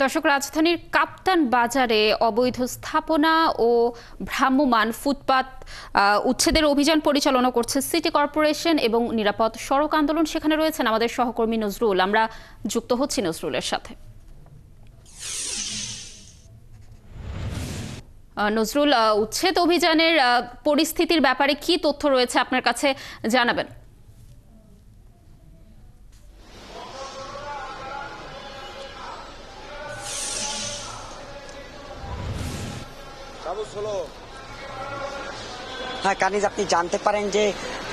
দর্শক, রাজধানীর কাপ্তান বাজারে অবৈধ স্থাপনা ও ভ্রাম্যমাণ ফুটপাত উচ্ছেদের অভিযান পরিচালনা করছে সিটি কর্পোরেশন এবং নিরাপদ সড়ক আন্দোলন। সেখানে রয়েছেন আমাদের সহকর্মী নজরুল। আমরা যুক্ত হচ্ছি নজরুলের সাথে। নজরুল, উচ্ছেদ অভিযানের পরিস্থিতির ব্যাপারে কি তথ্য রয়েছে আপনার কাছে, জানাবেন। হ্যাঁ কানিজ, আপনি জানতে পারেন যে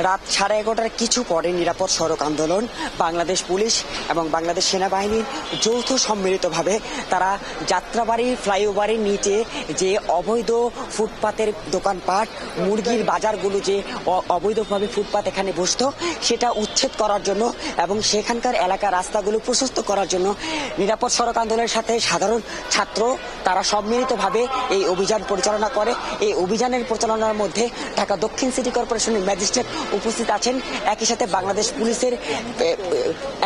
রাত 11:30টার কিছু পরে নিরাপদ সড়ক আন্দোলন, বাংলাদেশ পুলিশ এবং বাংলাদেশ সেনাবাহিনীর যৌথ সম্মিলিতভাবে তারা যাত্রাবাড়ি ফ্লাইওভারের নিচে যে অবৈধ ফুটপাতের দোকানপাট, মুরগির বাজারগুলো যে অবৈধভাবে ফুটপাত এখানে বসত সেটা উচ্ছেদ করার জন্য এবং সেখানকার এলাকার রাস্তাগুলো প্রশস্ত করার জন্য নিরাপদ সড়ক আন্দোলনের সাথে সাধারণ ছাত্র তারা সম্মিলিতভাবে এই অভিযান পরিচালনা করে। এই অভিযানের পরিচালনার মধ্যে ঢাকা দক্ষিণ সিটি কর্পোরেশনের ম্যাজিস্ট্রেট উপস্থিত আছেন, একই সাথে বাংলাদেশ পুলিশের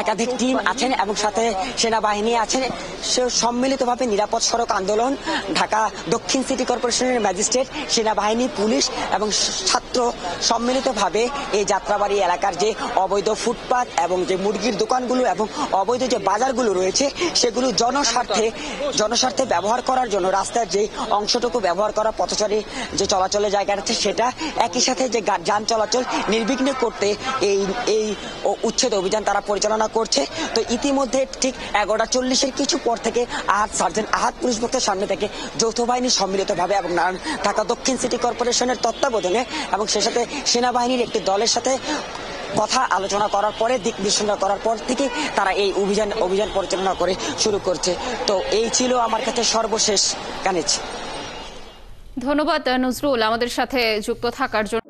একাধিক টিম আছেন এবং সাথে সেনাবাহিনী আছেন। সম্মিলিতভাবে নিরাপদ সড়ক আন্দোলন, ঢাকা দক্ষিণ সিটি কর্পোরেশনের ম্যাজিস্ট্রেট, সেনাবাহিনী, পুলিশ এবং ছাত্র সম্মিলিতভাবে এই যাত্রাবাড়ি এলাকার যে অবৈধ ফুটপাত এবং যে মুরগির দোকানগুলো এবং অবৈধ যে বাজারগুলো রয়েছে সেগুলো জনস্বার্থে ব্যবহার করার জন্য রাস্তার যে অংশটুকু ব্যবহার করা পথচারী যে চলাচলের জায়গা আছে সেটা, একই সাথে যে যান চলাচল নির্বিঘ্ন করতে এই উচ্ছেদ অভিযান তারা পরিচালনা করছে। তো ইতিমধ্যে ঠিক 11:40-এর কিছু পর থেকে সার্জেন্ট আহাদ পুলিশ বক্সের সামনে থেকে যৌথ বাহিনী সম্মিলিতভাবে এবং ঢাকা দক্ষিণ সিটি কর্পোরেশনের তত্ত্বাবধানে এবং সে সাথে সেনাবাহিনীর একটি দলের সাথে কথা আলোচনা করার পরে, দিক নির্দেশনা করার পর থেকে তারা এই অভিযান পরিচালনা করে শুরু করছে। তো এই ছিল আমার কাছে সর্বশেষ কানেজ। ধন্যবাদ নজরুল আমাদের সাথে যুক্ত থাকার জন্য।